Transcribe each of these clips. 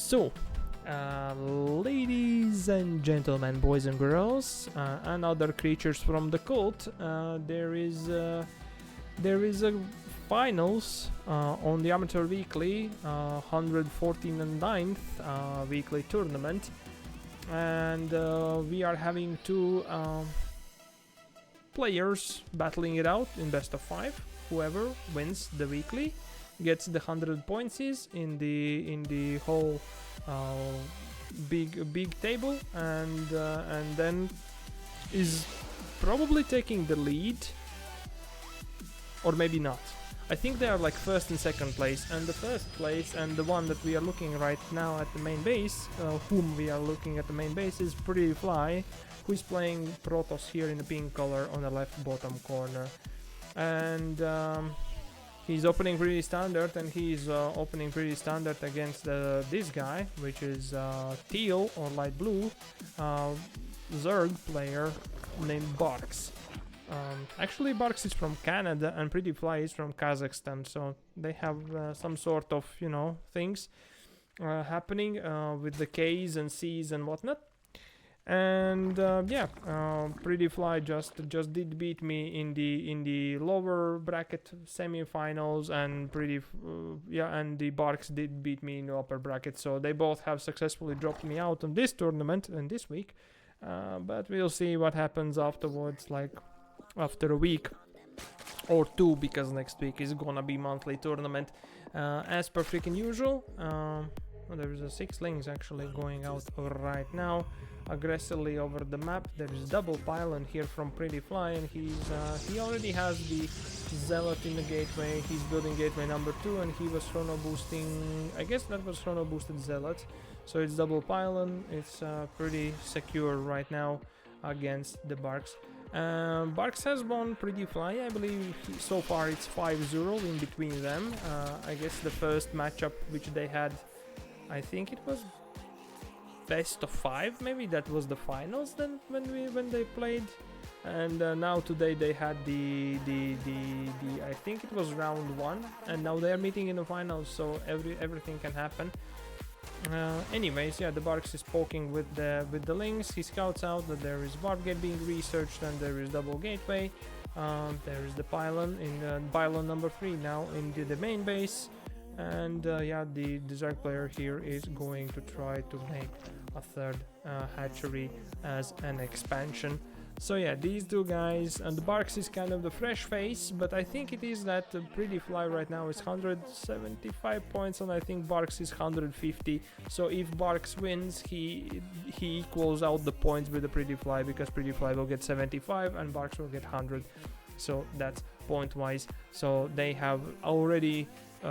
So, ladies and gentlemen, boys and girls, and other creatures from the cult, there is a finals on the Amateur Weekly 149th weekly tournament, and we are having two players battling it out in best of 5. Whoever wins the weekly gets the 100 points in the whole big table, and then is probably taking the lead, or maybe not. I think they are like first and second place, and the first place and the one that we are looking right now at the main base, whom we are looking at the main base, is Prettyfly, who is playing Protoss here in the pink color on the left bottom corner, and he's opening pretty standard, and he's opening pretty standard against this guy, which is teal or light blue Zerg player named Barks. Actually, Barks is from Canada and Prettyfly is from Kazakhstan, so they have some sort of, things happening with the K's and C's and whatnot. And Prettyfly just did beat me in the lower bracket semifinals, and and the Barks did beat me in the upper bracket. So they both have successfully dropped me out on this tournament and this week. But we'll see what happens afterwards, like after a week or two, because next week is gonna be monthly tournament as per freaking usual. There is a 6 links actually going out right now aggressively over the map. There is double pylon here from Prettyfly, and he already has the Zealot in the gateway. He's building gateway number 2, and he was chrono boosting, I guess that was chrono boosted Zealot. So it's double pylon. It's pretty secure right now against the Barks. Barks has won Prettyfly, I believe. So far it's 5-0 in between them. I guess the first matchup which they had, I think it was best of 5, maybe that was the finals then when they played, and now today they had the I think it was round 1, and now they are meeting in the finals, so everything can happen. Anyways, yeah, the Barks is poking with the links. He scouts out that there is warp gate being researched, and there is double gateway. There is the pylon in pylon number 3 now into the main base. And the Zerg player here is going to try to make a third hatchery as an expansion. So yeah, these two guys, and the Barks is kind of the fresh face, but I think it is that Prettyfly right now is 175 points, and I think Barks is 150. So if Barks wins, he equals out the points with the Prettyfly, because Prettyfly will get 75 and Barks will get 100. So that's point wise. So they have already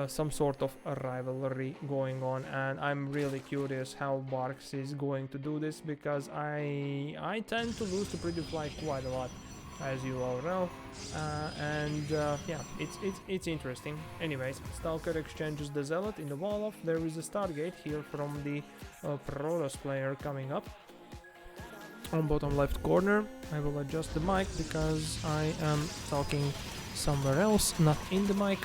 some sort of a rivalry going on, and I'm really curious how Barks is going to do this, because I tend to lose to Prettyfly quite a lot, as you all know, it's interesting. Anyways, Stalker exchanges the Zealot in the wall off. There is a Stargate here from the Protoss player coming up on bottom left corner. I will adjust the mic because I am talking somewhere else, not in the mic.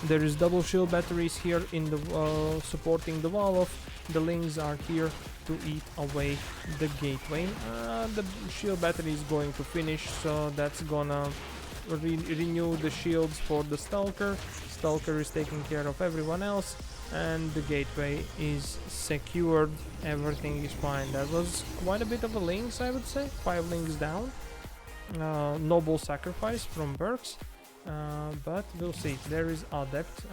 There is double shield batteries here in the supporting the wall off. The lings are here to eat away the gateway. The shield battery is going to finish, so that's gonna renew the shields for the Stalker. Stalker is taking care of everyone else, and the gateway is secured. Everything is fine. That was quite a bit of a links, I would say. 5 links down. Noble sacrifice from Burks. But we'll see. There is Adept.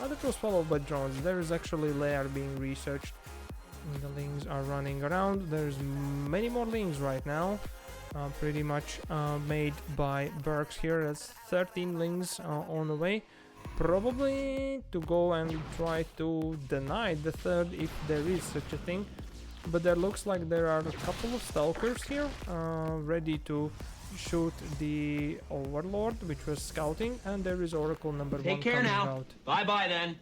Adept was followed by drones. There is actually lair being researched. And the lings are running around. There's many more lings right now. Pretty much made by Burks here. That's 13 lings on the way. Probably to go and try to deny the third if there is such a thing. But there looks like there are a couple of Stalkers here ready to shoot the Overlord, which was scouting, and there is Oracle number 1 Take care coming now. out. Bye bye then.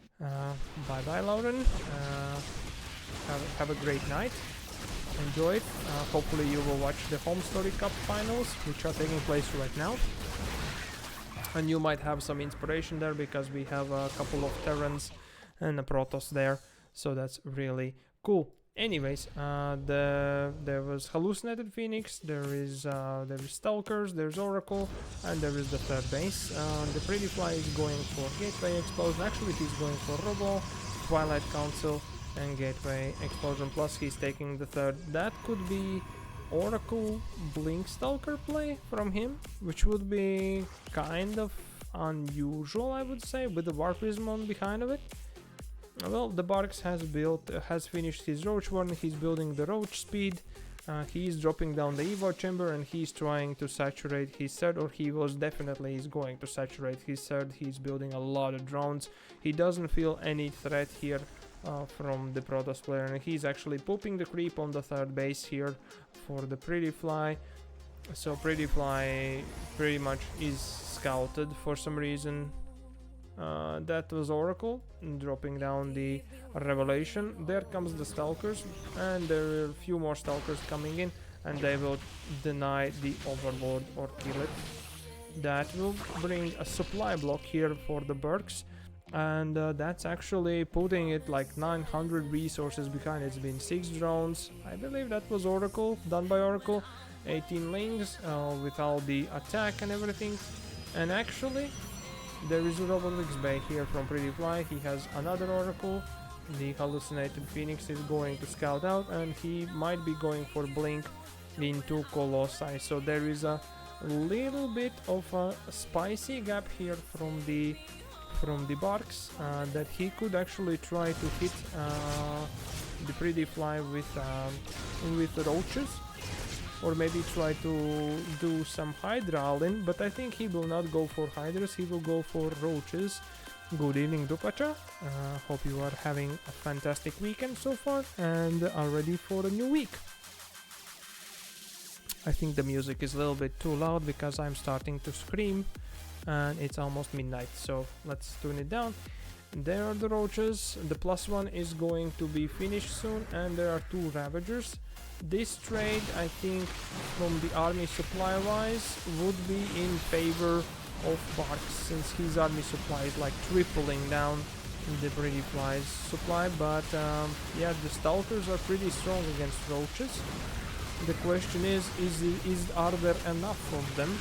Bye bye, Lauren. Have a great night. Enjoy it. Hopefully you will watch the Home Story Cup finals, which are taking place right now. And you might have some inspiration there, because we have a couple of Terrans and a Protoss there. So that's really Cool. Anyways, there was Hallucinated Phoenix, there is Stalkers, there's Oracle, and there is the third base. The Prettyfly is going for Gateway Explosion. Actually, he's going for Robo, Twilight Council, and Gateway Explosion. Plus, he's taking the third. That could be Oracle Blink Stalker play from him, which would be kind of unusual, I would say, with the Warprism behind of it. Well, the Barks has finished his Roach one. He's building the Roach speed. He's dropping down the Evo chamber, and he's trying to saturate his third, or he was definitely is going to saturate his third. He's building a lot of drones. He doesn't feel any threat here from the Protoss player, and he's actually pooping the creep on the third base here for the Prettyfly. So Prettyfly pretty much is scouted for some reason. That was Oracle dropping down the Revelation. There comes the Stalkers, and there are a few more Stalkers coming in, and they will deny the Overlord or kill it. That will bring a supply block here for the Burks, and that's actually putting it like 900 resources behind. It's been 6 drones. I believe that was Oracle, done by Oracle. 18 lings with all the attack and everything. And actually, there is a Robotics Bay here from Prettyfly. He has another Oracle. The Hallucinated Phoenix is going to scout out, and he might be going for Blink into Colossi. So there is a little bit of a spicy gap here from the Barks that he could actually try to hit the Prettyfly with Roaches, or maybe try to do some Hydra all-in, but I think he will not go for Hydras, he will go for Roaches. Good evening, Dupacha. Hope you are having a fantastic weekend so far and are ready for a new week. I think the music is a little bit too loud because I'm starting to scream and it's almost midnight, so let's tune it down. There are the Roaches. The +1 is going to be finished soon, and there are 2 Ravagers. This trade, I think, from the army supply wise, would be in favor of Barks, since his army supply is like tripling down the Prettyfly's supply. But yeah, the Stalkers are pretty strong against Roaches. The question is are there enough of them?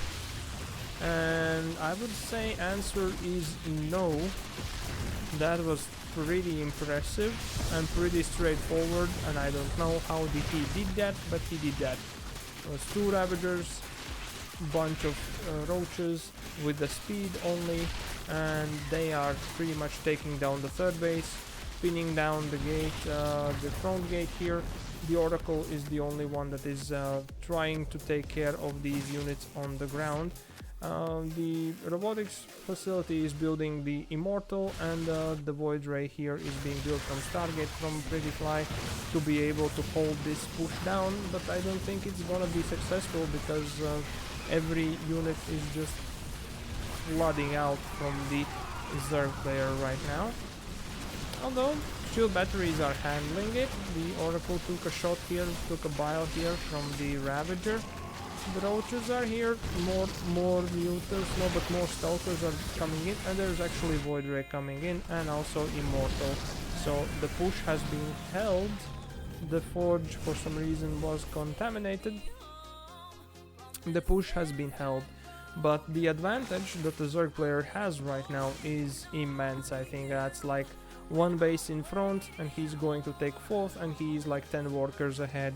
And I would say answer is no. That was pretty impressive and pretty straightforward, and I don't know how he did that, but he did that. It was 2 Ravagers, bunch of Roaches with the speed only, and they are pretty much taking down the third base, pinning down the gate, the front gate here. The Oracle is the only one that is trying to take care of these units on the ground. The robotics facility is building the Immortal, and the Void Ray here is being built from Stargate from Prettyfly to be able to hold this push down, but I don't think it's gonna be successful because every unit is just flooding out from the Zerg player right now. Although shield batteries are handling it. The Oracle took a shot here, took a bile here from the Ravager. The Roaches are here, more Mutants, no, but more Stalkers are coming in, and there's actually Void Ray coming in, and also Immortal. So the push has been held. The Forge for some reason was contaminated. The push has been held, but the advantage that the Zerg player has right now is immense. I think that's like 1 base in front, and he's going to take 4th, and he's like 10 workers ahead.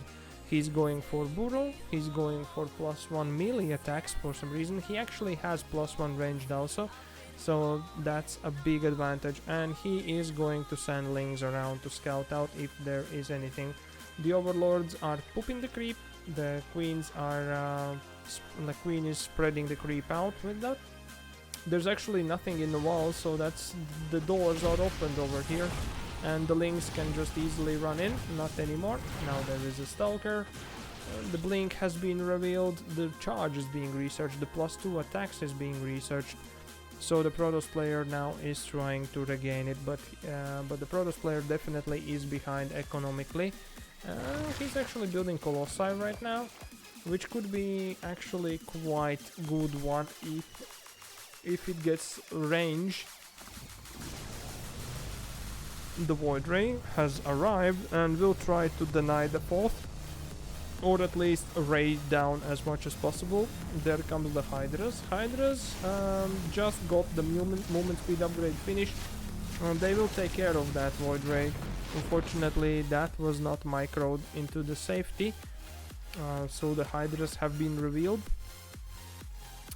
He's going for Burrow, he's going for +1 melee attacks for some reason. He actually has +1 ranged also, so that's a big advantage. And he is going to send lings around to scout out if there is anything. The Overlords are pooping the creep, the Queens are... the Queen is spreading the creep out with that. There's actually nothing in the wall, so that's... the doors are opened over here. And the Lings can just easily run in, not anymore. Now there is a Stalker. The Blink has been revealed, the Charge is being researched, the +2 attacks is being researched. So the Protoss player now is trying to regain it, but the Protoss player definitely is behind economically. He's actually building Colossi right now, which could be actually quite good one if it gets range. The Void Ray has arrived and will try to deny the fourth, or at least raid down as much as possible. There comes the Hydras. Hydras just got the movement speed upgrade finished. They will take care of that Void Ray. Unfortunately, that was not microed into the safety, so the Hydras have been revealed.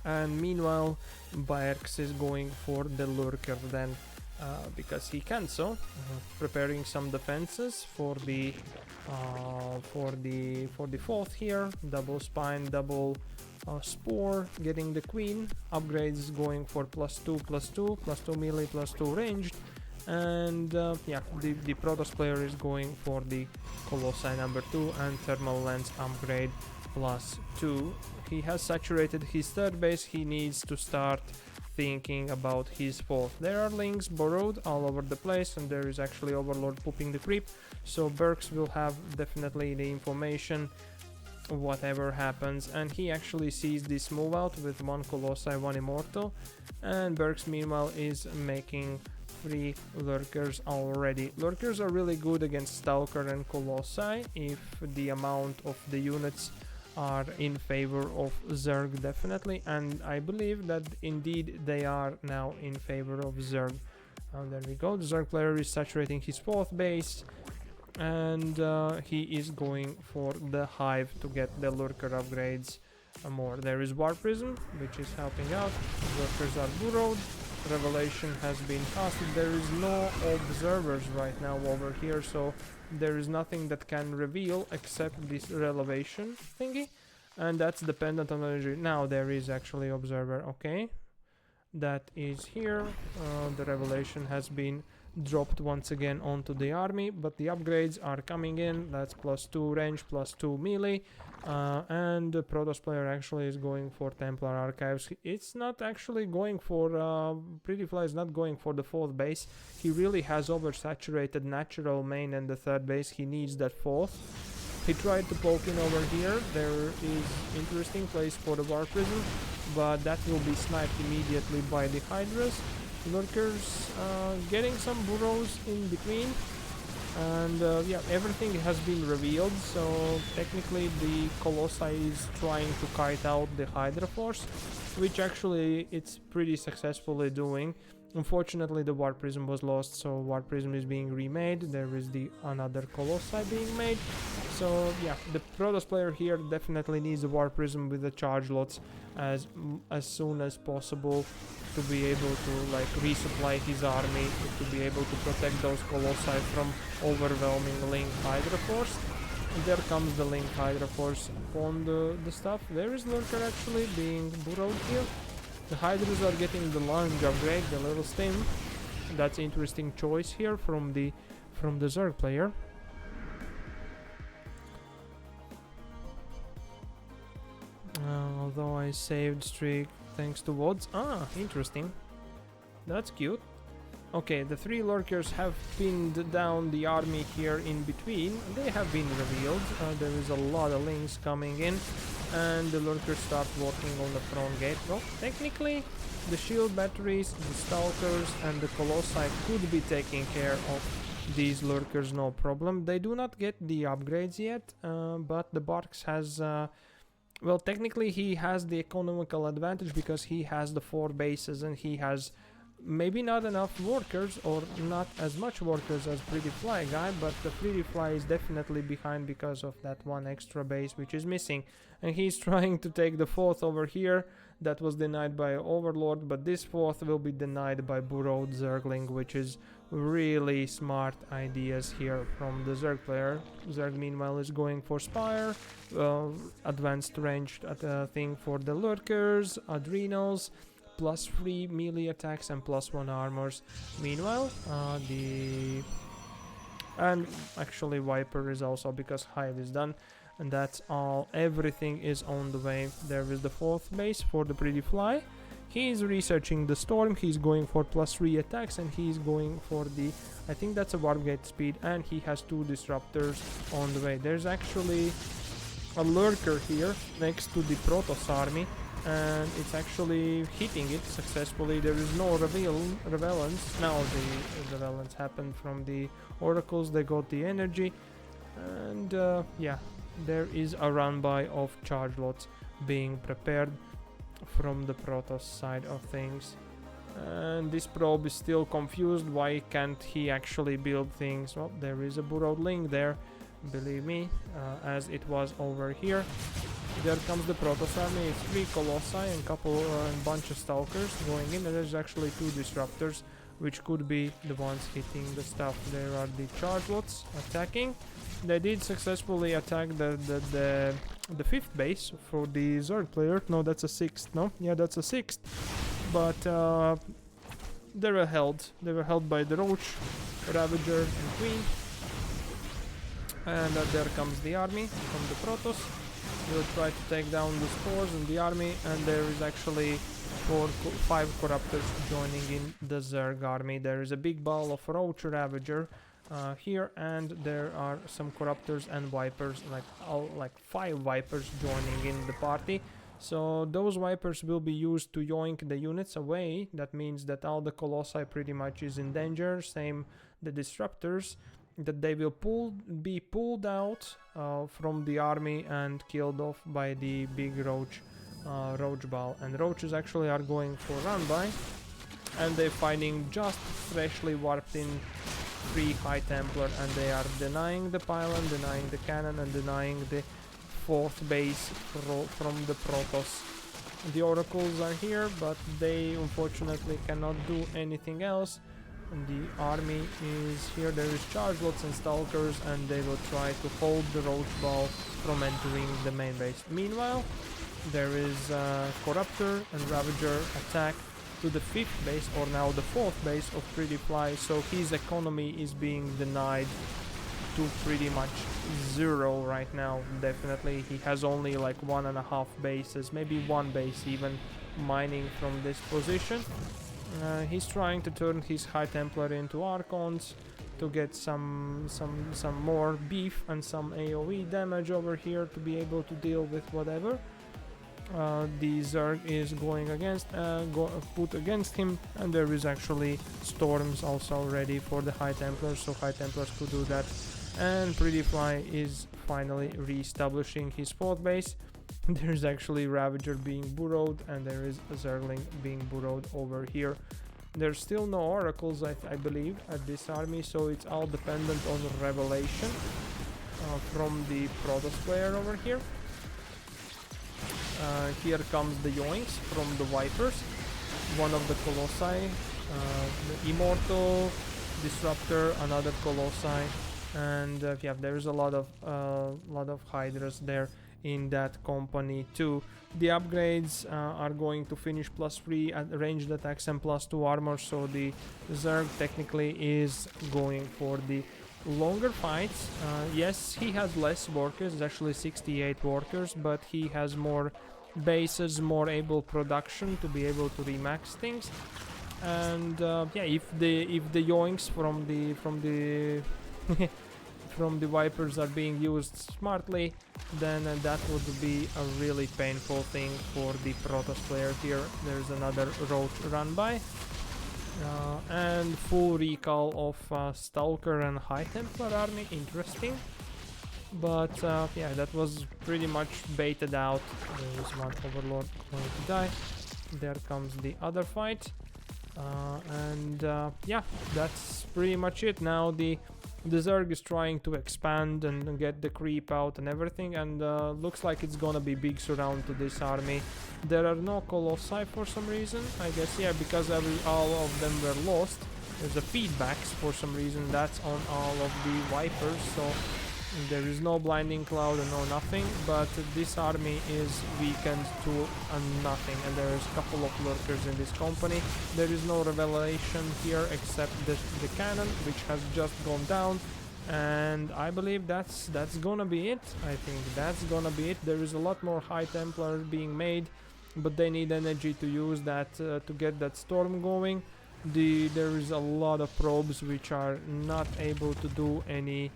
And meanwhile, Baerx is going for the Lurker then, because he can so, preparing some defenses for the fourth here. Double spine, double spore, getting the queen. Upgrades going for +2, +2, +2 melee, +2 ranged. And yeah, the Protoss player is going for the Colossi number 2 and thermal lens upgrade +2. He has saturated his third base. He needs to start thinking about his fourth. There are links borrowed all over the place, and there is actually Overlord pooping the creep, so Berks will have definitely the information whatever happens, and he actually sees this move out with 1 Colossi, 1 Immortal, and Berks meanwhile is making 3 Lurkers already. Lurkers are really good against Stalker and Colossi if the amount of the units are in favor of Zerg, definitely, and I believe that indeed they are now in favor of Zerg. There we go. The Zerg player is saturating his fourth base, and he is going for the Hive to get the Lurker upgrades more. There is War Prism, which is helping out. Lurkers are burrowed. Revelation has been casted. There is no observers right now over here, so there is nothing that can reveal except this revelation thingy, and that's dependent on energy. Now there is actually observer. Okay, that is here. The revelation has been dropped once again onto the army, but the upgrades are coming in. That's +2 range, +2 melee, and the Protoss player actually is going for Templar Archives. It's not actually going for Prettyfly is not going for the fourth base. He really has oversaturated natural main and the third base. He needs that fourth. He tried to poke in over here. There is interesting place for the War Prism, but that will be sniped immediately by the Hydras. Lurkers getting some burrows in between, and yeah, everything has been revealed, so technically the Colossi is trying to kite out the Hydra force, which actually it's pretty successfully doing. Unfortunately, the War Prism was lost, so War Prism is being remade. There is the another Colossi being made. So yeah, the Protoss player here definitely needs the War Prism with the charge lots as soon as possible to be able to like resupply his army, to be able to protect those Colossi from overwhelming Link Hydra force. And there comes the Link Hydra force on the stuff. There is Lurker actually being burrowed here. The Hydras are getting the lunge upgrade, the little stim. That's interesting choice here from the Zerg player. Although I saved streak thanks to WODs. Ah, interesting. That's cute. Okay, the 3 Lurkers have pinned down the army here in between. They have been revealed. There is a lot of links coming in, and the Lurkers start working on the front gate. Well, technically, the shield batteries, the Stalkers, and the Colossi could be taking care of these Lurkers, no problem. They do not get the upgrades yet, but the Barks has... well, technically he has the economical advantage because he has the 4 bases and he has maybe not enough workers or not as much workers as Prettyfly guy, but the Prettyfly is definitely behind because of that 1 extra base which is missing. And he's trying to take the 4th over here. That was denied by Overlord, but this 4th will be denied by burrowed Zergling, which is really smart ideas here from the Zerg player. Zerg meanwhile is going for Spire, advanced ranged thing for the Lurkers, Adrenals, +3 melee attacks and +1 armors. Meanwhile, and actually Viper is also because Hive is done, and that's all. Everything is on the way. There is the 4th base for the Prettyfly. He is researching the Storm. He's going for +3 attacks, and he's going for the, I think that's a Warp Gate speed, and he has 2 disruptors on the way. There's actually a Lurker here next to the Protoss army. and it's actually hitting it successfully. There is no revelance. Now the revelance happened from the oracles. They got the energy, and yeah, there is a run by of charge lots being prepared from the Protoss side of things. And this probe is still confused. Why can't he actually build things? Well, there is a burrowed link there, believe me, as it was over here. There comes the Protoss army. It's 3 Colossi and bunch of Stalkers going in. And there's actually 2 Disruptors, which could be the ones hitting the stuff. There are the charge lots attacking. They did successfully attack the 5th base for the Zerg player. No, that's a 6th. No, yeah, that's a 6th. But they were held. They were held by the Roach, Ravager, and Queen. And there comes the army from the Protoss. We'll try to take down the spores in the army, and there is actually 5 Corruptors joining in the Zerg army. There is a big ball of Roach Ravager here, and there are some Corruptors and Vipers, like 5 Vipers joining in the party. So those Vipers will be used to yoink the units away. That means that all the Colossi pretty much is in danger. Same the Disruptors, that they will be pulled out from the army and killed off by the big Roach ball. And Roaches actually are going for run by, and they're finding just freshly warped in 3 High Templar, and they are denying the pylon, denying the cannon, and denying the 4th base from the Protoss. The oracles are here, but they unfortunately cannot do anything else. And the army is here. There is charge lots and Stalkers, and they will try to hold the Roach Ball from entering the main base. Meanwhile, there is Corruptor and Ravager attack to the 5th base, or now the 4th base of Prettyfly, so his economy is being denied to pretty much 0 right now. Definitely he has only like 1.5 bases, maybe 1 base even, mining from this position. He's trying to turn his High Templar into Archons to get some more beef and some AoE damage over here to be able to deal with whatever the Zerg is going against, put against him, and there is actually storms also ready for the High Templars, so High Templars could do that. And Prettyfly is finally re-establishing his 4th base. There's actually Ravager being burrowed, and there is a Zergling being burrowed over here. There's still no oracles, I believe, at this army, so it's all dependent on revelation from the Protoss player over here. Here comes the yoinks from the Vipers, one of the Colossi, the Immortal, Disruptor, another Colossi, and yeah, there's a lot of Hydras there in that company too. The upgrades are going to finish +3 at ranged attacks and +2 armor, so the Zerg technically is going for the longer fights. Yes, he has less workers, it's actually 68 workers, but he has more bases, more able production to be able to remax things. And yeah, if the yoinks from the from the Vipers are being used smartly, then that would be a really painful thing for the Protoss player here. There's another Roach run by. And full recall of Stalker and High Templar army, interesting. But yeah, that was pretty much baited out. There is one Overlord going to die. There comes the other fight. And yeah, that's pretty much it. Now the Zerg is trying to expand and get the creep out and everything, and looks like it's gonna be big surround to this army. There are no Colossi for some reason, I guess, yeah, because all of them were lost. There's a feedbacks for some reason, that's on all of the Vipers, so there is no Blinding Cloud and no nothing, but this army is weakened to nothing, and there's a couple of lurkers in this company. There is no revelation here except the cannon, which has just gone down, and I believe that's gonna be it. I think that's gonna be it. There is a lot more High Templar being made, but they need energy to use that to get that storm going. There is a lot of probes which are not able to do any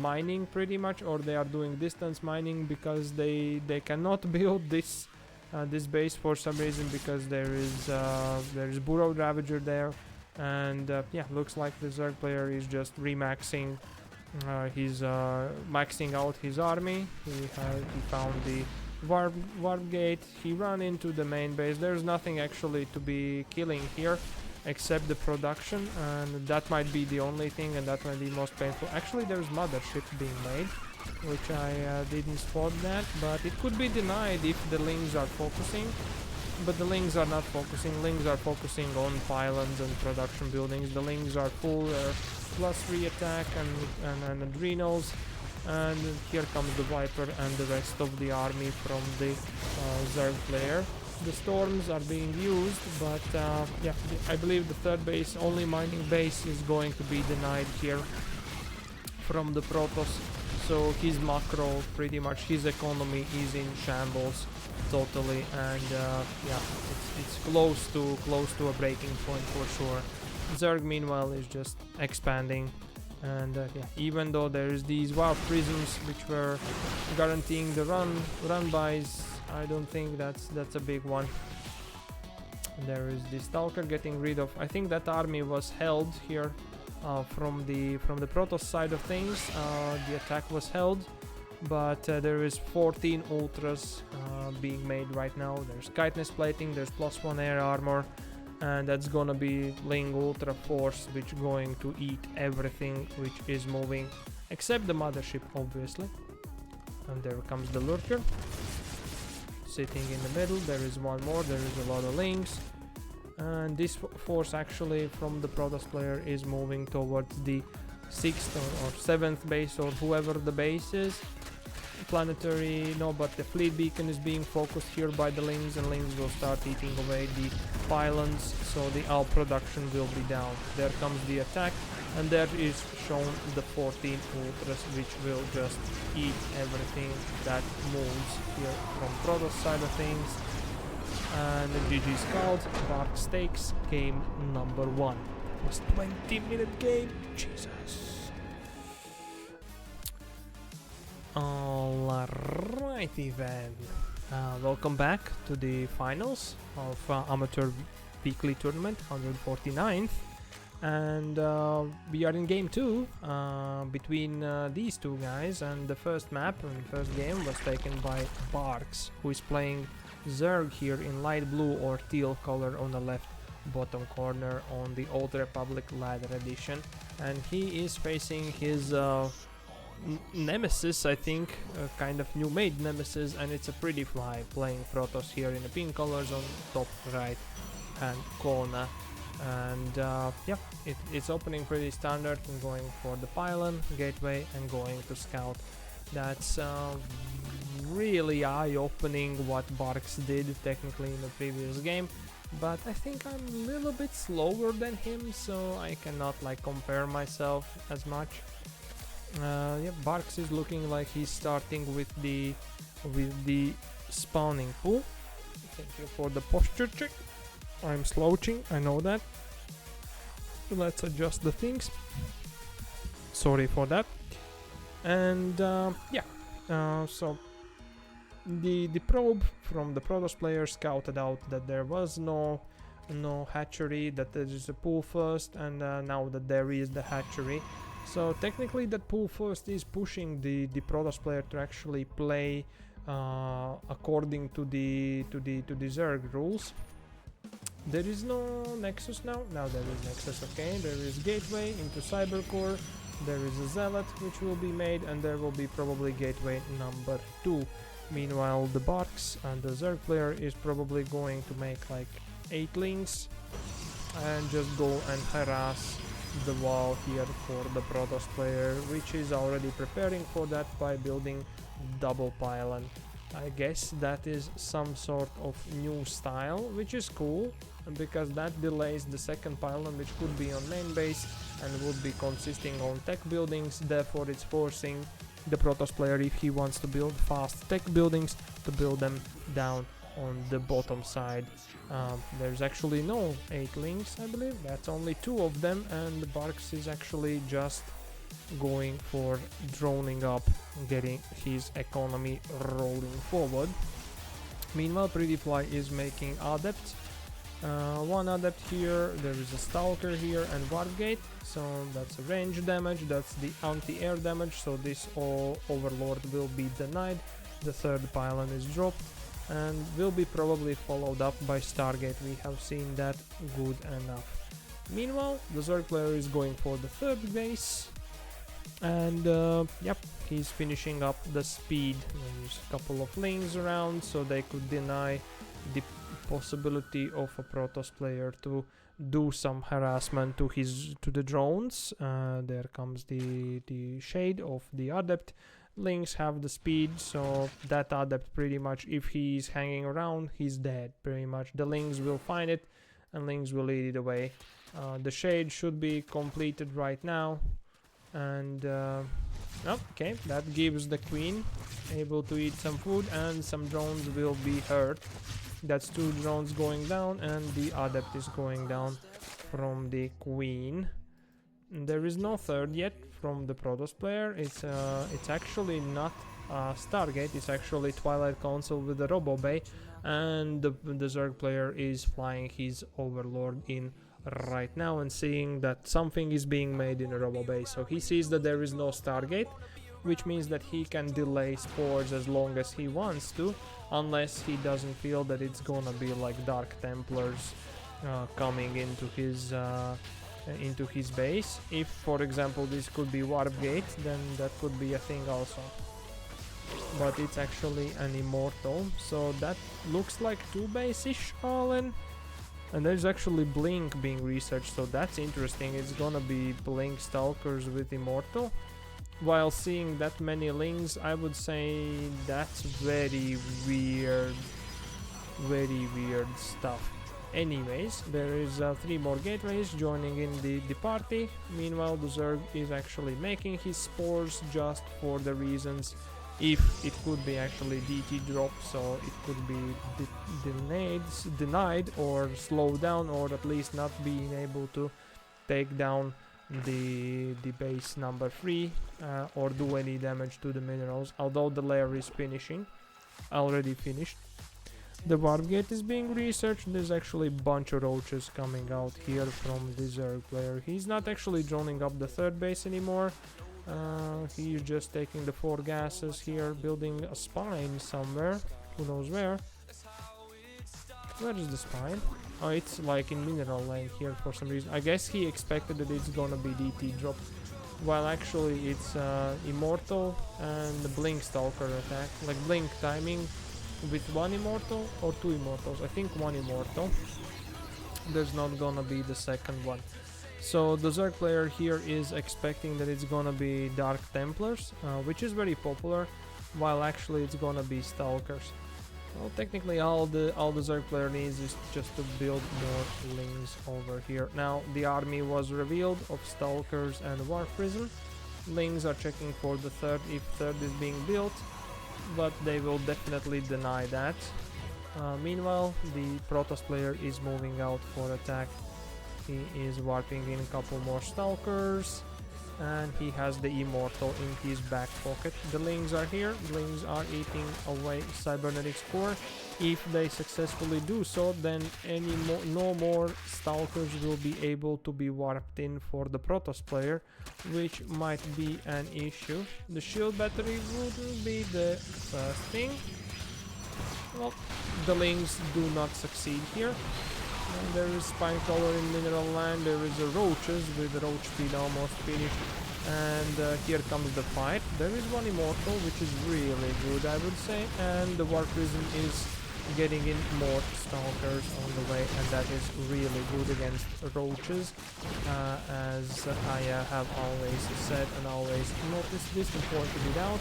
mining pretty much, or they are doing distance mining because they cannot build this this base for some reason, because there is Burrow Ravager there, and yeah, looks like the Zerg player is just remaxing. He's maxing out his army. He found the warp gate. He ran into the main base. There's nothing actually to be killing here except the production, and that might be the only thing, and that might be most painful. Actually, there's motherships being made, which I didn't spot that, but it could be denied if the lings are focusing. But the lings are not focusing. Lings are focusing on pylons and production buildings. The lings are full +3 attack and adrenals. And here comes the Viper and the rest of the army from the Zerg player. The storms are being used, but yeah, I believe the third base, only mining base, is going to be denied here from the Protoss. So his macro, pretty much his economy, is in shambles totally, and yeah, it's close to a breaking point for sure. Zerg meanwhile is just expanding, and yeah, even though there's these warp prisms which were guaranteeing the run buys, I don't think that's a big one. There is the Stalker getting rid of. I think that army was held here from the Protoss side of things. The attack was held, but there is 14 ultras being made right now. There's chitinous plating, there's +1 air armor, and that's gonna be Ling Ultra Force, which going to eat everything which is moving except the mothership, obviously. And there comes the Lurker sitting in the middle. There is one more. There is a lot of Lings, and this force actually from the Protoss player is moving towards the 6th or 7th base, or whoever the base is. Planetary, no, but the fleet beacon is being focused here by the Lings, and Lings will start eating away the pylons, so the AL production will be down. There comes the attack, and there is shown the 14 ultras, which will just eat everything that moves here from Protoss side of things. And the GG Scout, Dark Stakes, game number 1. It was 20-minute game, Jesus. Alrighty then, welcome back to the finals of Amateur Weekly Tournament, 149th, and we are in game 2 between these two guys, and the first map and first game was taken by Barks, who is playing Zerg here in light blue or teal color on the left bottom corner on the Old Republic Ladder Edition, and he is facing his nemesis, I think, kind of new made nemesis, and it's a Prettyfly playing Protoss here in the pink colors on top right hand corner. And yeah, it's opening pretty standard and going for the pylon gateway and going to scout. That's really eye-opening what Barks did technically in the previous game, but I think I'm a little bit slower than him, so I cannot like compare myself as much. Yeah, Barks is looking like he's starting with the spawning pool. Thank you for the posture check. I'm slouching, I know that. Let's adjust the things. Sorry for that. And yeah, so the probe from the Protoss player scouted out that there was no hatchery, that there is a pool first, and now that there is the hatchery. So technically that pool first is pushing the Protoss player to actually play according to the Zerg rules. There is no Nexus now. Now there is Nexus, okay. There is Gateway into Cybercore. There is a Zealot which will be made, and there will be probably Gateway number 2. Meanwhile, the Barks and the Zerg player is probably going to make like 8 links and just go and harass the wall here for the Protoss player, which is already preparing for that by building double pylon. I guess that is some sort of new style, which is cool, because that delays the second pylon, which could be on main base and would be consisting on tech buildings. Therefore it's forcing the Protoss player, if he wants to build fast tech buildings, to build them down on the bottom side. There's actually no 8 links, I believe. That's only 2 of them, and Barks is actually just going for droning up, getting his economy rolling forward. Meanwhile, Prettyfly is making Adept. One Adept here, there is a Stalker here, and Warp Gate. So that's a range damage, that's the anti-air damage, so this Overlord will be denied. The third pylon is dropped, and will be probably followed up by Stargate. We have seen that good enough. Meanwhile, the Zerg player is going for the third base, and yep, he's finishing up the speed. There's a couple of lings around, so they could deny the possibility of a Protoss player to do some harassment to the drones. There comes the shade of the Adept. Lings have the speed, so that Adept pretty much, if he's hanging around, he's dead pretty much. The Lings will find it, and Lings will lead it away. The shade should be completed right now, and okay, that gives the Queen able to eat some food, and some drones will be hurt. That's 2 drones going down, and the Adept is going down from the Queen. There is no third yet from the Protoss player. It's actually not Stargate, it's actually Twilight Council with the Robo Bay, and the Zerg player is flying his Overlord in right now and seeing that something is being made in the Robo Bay. So he sees that there is no Stargate, which means that he can delay spores as long as he wants to, unless he doesn't feel that it's gonna be like Dark Templars coming into his base. If, for example, this could be Warp Gate, then that could be a thing also. But it's actually an Immortal, so that looks like 2 base-ish all in. And there's actually Blink being researched, so that's interesting. It's gonna be Blink Stalkers with Immortal. While seeing that many Lings, I would say that's very weird stuff. Anyways, there is 3 more gateways joining in the party. Meanwhile, the Zerg is actually making his spores just for the reasons if it could be actually DT drop, so it could be denied or slowed down, or at least not being able to take down the base number 3 or do any damage to the minerals, although the layer is already finished. The Warp Gate is being researched. There's actually a bunch of roaches coming out here from the Zerg player. He's not actually droning up the third base anymore. He's just taking the 4 gases here, building a spine somewhere. Who knows where? Where is the spine? Oh, it's like in mineral lane here for some reason. I guess he expected that it's gonna be DT drop, while actually it's Immortal and the Blink Stalker attack. Like Blink timing with 1 Immortal or 2 Immortals. I think 1 Immortal. There's not gonna be the second one. So the Zerg player here is expecting that it's gonna be Dark Templars, which is very popular, while actually it's gonna be Stalkers. Well, technically all the Zerg player needs is just to build more Lings over here. Now the army was revealed of Stalkers and War Prison. Lings are checking for the third, if third is being built, but they will definitely deny that. Meanwhile, the Protoss player is moving out for attack. He is warping in a couple more Stalkers, and he has the Immortal in his back pocket. The Lings are here. Lings are eating away Cybernetics core. If they successfully do so, then no more Stalkers will be able to be warped in for the Protoss player, which might be an issue. The shield battery wouldn't be the first thing. Well, the Lings do not succeed here. And there is Spine Crawler in Mineral Land. There is a Roaches with Roach speed almost finished. And here comes the fight. There is 1 Immortal, which is really good, I would say. And the War Prison is getting in more Stalkers on the way, and that is really good against Roaches. As I have always said and always noticed this and pointed it out,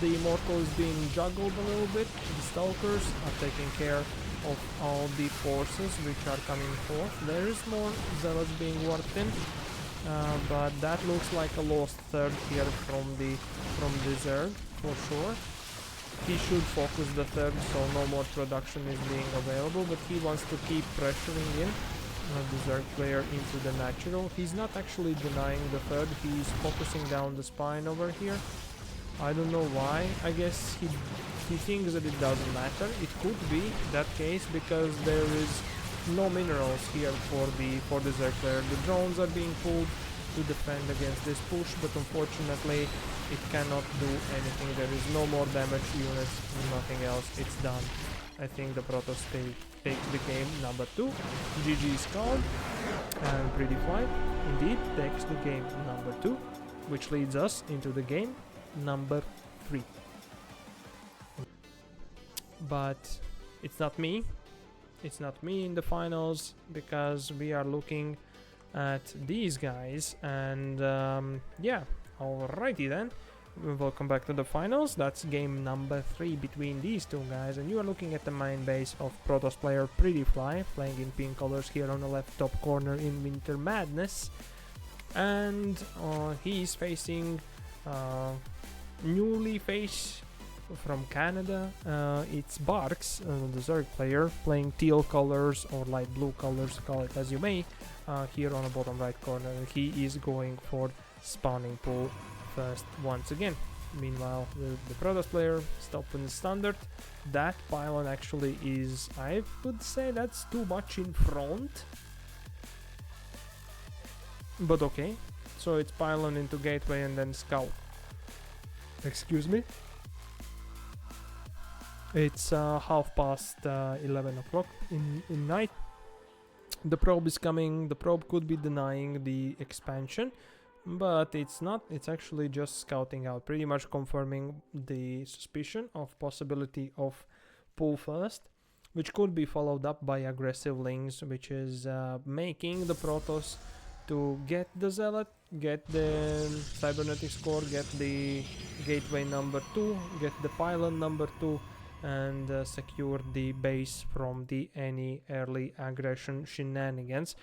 the Immortal is being juggled a little bit. The Stalkers are taking care of all the forces which are coming forth. There is more Zealots being warped in, but that looks like a lost third here from the Zerg for sure. He should focus the third, so no more production is being available, but he wants to keep pressuring in the Zerg player into the natural. He's not actually denying the third, he's focusing down the spine over here. I don't know why. I guess he thinks that it doesn't matter. It could be that case because there is no minerals here for the Zerg player. The drones are being pulled to defend against this push, but unfortunately it cannot do anything. There is no more damage units, nothing else. It's done. I think the Protoss takes the game number 2. GG's called, and Prettyfly indeed takes the game number 2, which leads us into the game number 3. But it's not me. It's not me in the finals, because we are looking at these guys, and yeah, alrighty then. Welcome back to the finals. That's game number 3 between these two guys, and you are looking at the main base of Protoss player Prettyfly, playing in pink colors here on the left top corner in Winter Madness, and he's facing newly face from Canada. It's Barks, the Zerg player, playing teal colors or light blue colors, call it as you may, here on the bottom right corner. He is going for spawning pool first once again. Meanwhile, the Protoss player stopped in the standard. That pylon actually is, I would say that's too much in front, but okay. So it's pylon into gateway and then scout. Excuse me. It's half past 11 o'clock in night. The probe is coming. The probe could be denying the expansion, but it's not. It's actually just scouting out, pretty much confirming the suspicion of possibility of pull first, which could be followed up by aggressive links, which is making the Protoss to get the Zealot, get the Cybernetics core, get the gateway number 2, get the pylon number 2, and secure the base from any early aggression shenanigans.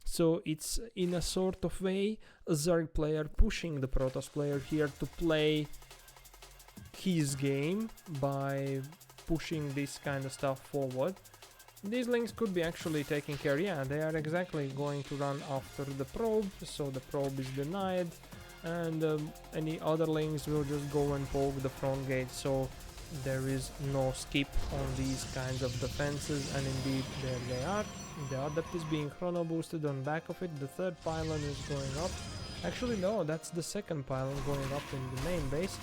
So it's in a sort of way a Zerg player pushing the Protoss player here to play his game by pushing this kind of stuff forward. These links could be actually taking care. Yeah, they are exactly going to run after the probe, so the probe is denied, and any other links will just go and poke the front gate, so there is no skip on these kinds of defenses. And indeed, there they are. The adept is being chrono boosted on back of it. The third pylon is going up. Actually no, that's the second pylon going up in the main base.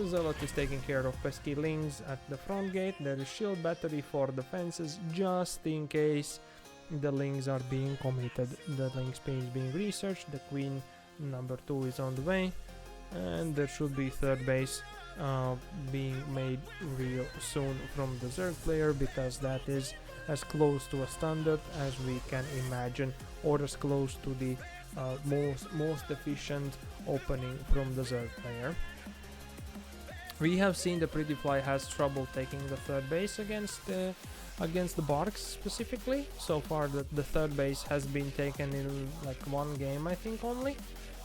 Zealot is taking care of pesky links at the front gate. There is shield battery for defenses just in case the links are being committed. The link space being researched. The queen number 2 is on the way, and there should be third base being made real soon from the Zerg player, because that is as close to a standard as we can imagine, or as close to the most efficient opening from the Zerg player. We have seen the Prettyfly has trouble taking the third base against the Barks specifically. So far the third base has been taken in like one game, I think, only.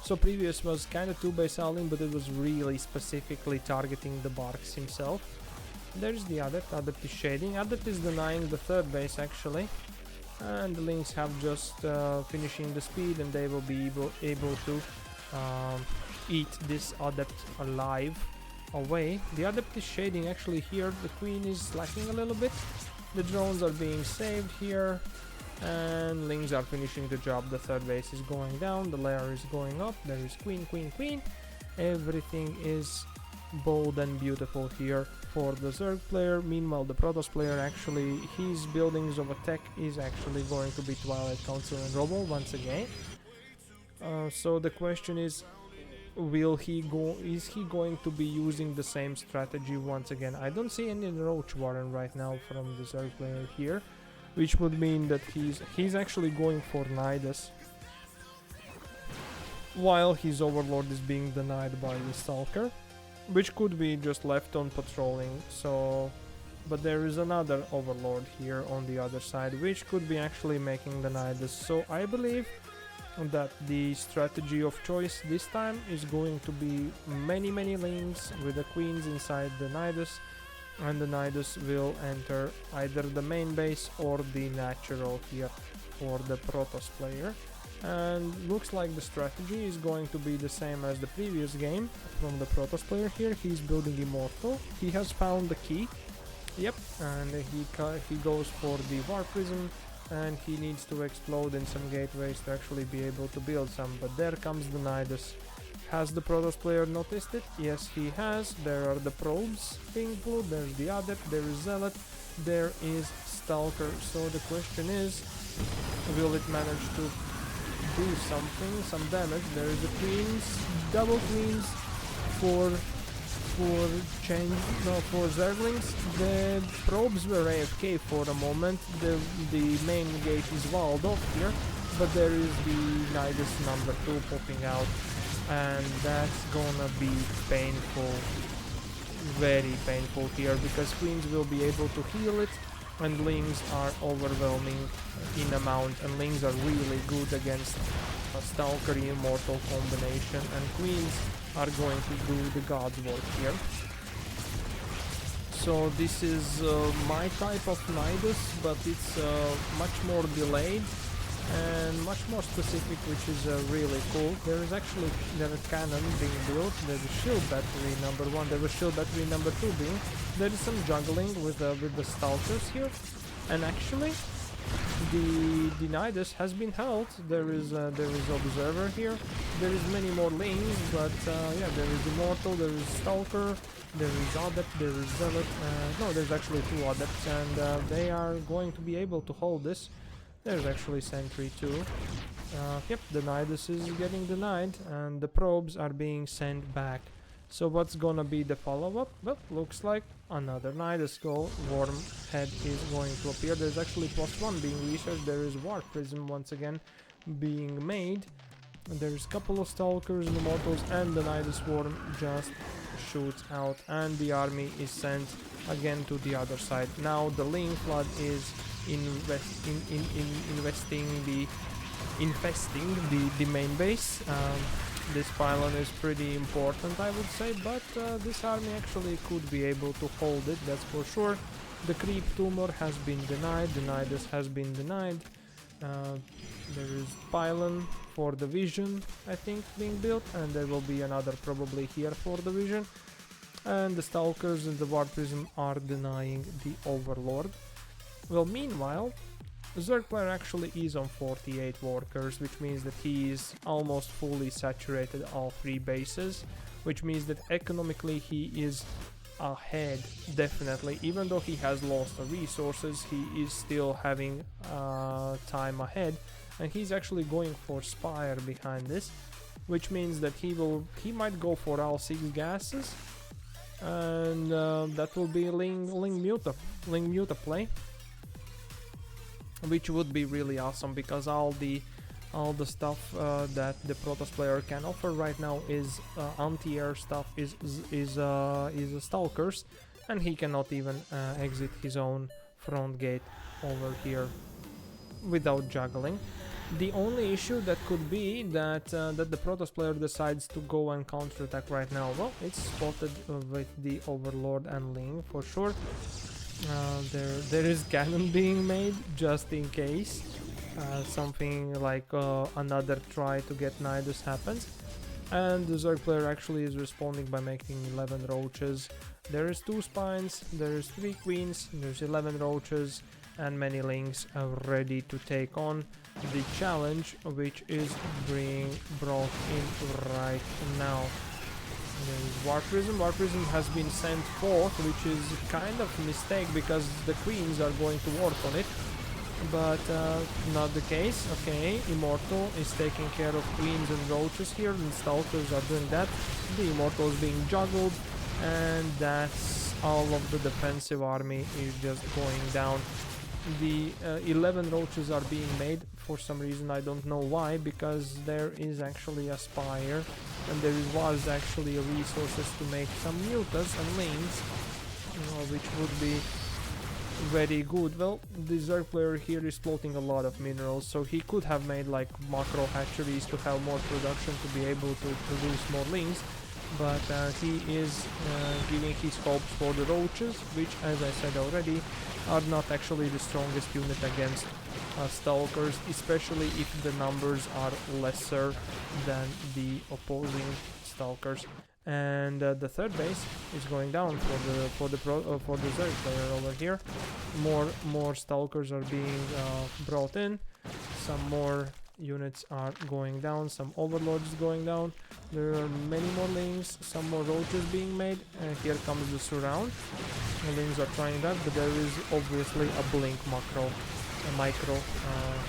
So previous was kind of 2-base all-in, but it was really specifically targeting the Barks himself. There's the Adept. Adept is shading. Adept is denying the third base actually, and the links have just finishing the speed, and they will be able to eat this Adept alive away. The Adept is shading actually here. The queen is lacking a little bit. The drones are being saved here, and links are finishing the job. The third base is going down, the layer is going up. There is queen, queen, queen. Everything is bold and beautiful here for the Zerg player. Meanwhile, the Protoss player, actually his buildings of attack is actually going to be Twilight Council and Robo once again. So the question is, is he going to be using the same strategy once again? I don't see any Roach Warren right now from the Zerg player here, which would mean that he's actually going for Nidus, while his Overlord is being denied by the Stalker, which could be just left on patrolling. So, but there is another Overlord here on the other side, which could be actually making the Nidus. So I believe that the strategy of choice this time is going to be many links with the queens inside the Nidus, and the Nidus will enter either the main base or the natural here for the Protoss player. And looks like the strategy is going to be the same as the previous game from the Protoss player here. He's building Immortal. He has found the key. Yep, and he goes for the War Prism, and he needs to explode in some gateways to actually be able to build some. But there comes the Nidus. Has the Protoss player noticed it? Yes, he has. There are the probes being pulled. There's the Adept. There is Zealot. There is Stalker. So the question is, will it manage to do something, some damage? There is a Queens, double Queens for Zerglings. The probes were AFK for a moment. The main gate is walled off here, but there is the Nidus number 2 popping out, and that's gonna be painful, very painful here, because Queens will be able to heal it, and Lings are overwhelming in amount, and Lings are really good against a Stalker Immortal combination, and Queens are going to do the God's work here. So this is my type of Nidus, but it's much more delayed and much more specific, which is really cool. There is actually a cannon being built. There's a shield battery number 1. There was shield battery number 2 being. There is some juggling with the Stalkers here, and actually the Nidus has been held. There is Observer here. There is many more Lings, but yeah, there is Immortal. There is Stalker. There is Adept. There is Zealot. No, there's actually 2 Adepts, and they are going to be able to hold this. There's actually Sentry too. Yep, the Nidus is getting denied, and the probes are being sent back. So what's gonna be the follow-up? Well, looks like another Nidus goal. Worm Head is going to appear. There's actually +1 being researched. There is War Prism once again being made. There's a couple of Stalkers and Immortals, and the Nidus Worm just shoots out, and the army is sent again to the other side. Now the Ling Flood is infesting the main base. This pylon is pretty important, I would say, but this army actually could be able to hold it, that's for sure. The Creep Tumor has been denied, the Nidus has been denied. There is pylon for the Vision, I think, being built, and there will be another probably here for the Vision. And the Stalkers and the War Prism are denying the Overlord. Well, meanwhile, Zerg player actually is on 48 workers, which means that he is almost fully saturated all 3 bases, which means that economically he is ahead, definitely. Even though he has lost the resources, he is still having time ahead, and he's actually going for Spire behind this, which means that he might go for all 6 gases, and that will be Ling Muta play, which would be really awesome, because all the stuff that the Protoss player can offer right now is anti-air stuff, is Stalkers, and he cannot even exit his own front gate over here without juggling. The only issue that could be that the Protoss player decides to go and counterattack right now. Well, it's spotted with the Overlord and Ling for sure. There is cannon being made just in case something like another try to get Nidus happens, and the Zerg player actually is responding by making 11 roaches. There is 2 spines, there is 3 queens, there's 11 roaches, and many Lings are ready to take on the challenge, which is being brought in right now. War Prism. War Prism has been sent forth, which is kind of a mistake because the queens are going to work on it, but not the case. Okay, Immortal is taking care of queens and roaches here, and Stalkers are doing that. The Immortal is being juggled, and that's all of the defensive army is just going down. The 11 roaches are being made for some reason, I don't know why, because there is actually a Spire, and there was actually a resources to make some Mutas and Lings, which would be very good. Well, the Zerg player here is floating a lot of minerals, so he could have made like macro hatcheries to have more production to be able to produce more Lings, but he is giving his hopes for the roaches, which, as I said already, are not actually the strongest unit against stalkers, especially if the numbers are lesser than the opposing stalkers. And the third base is going down for the Zerg player over here. More stalkers are being brought in. Some more units are going down. Some overlords going down. There are many more lings. Some more roaches being made. And here comes the surround. The lings are trying that, but there is obviously a blink micro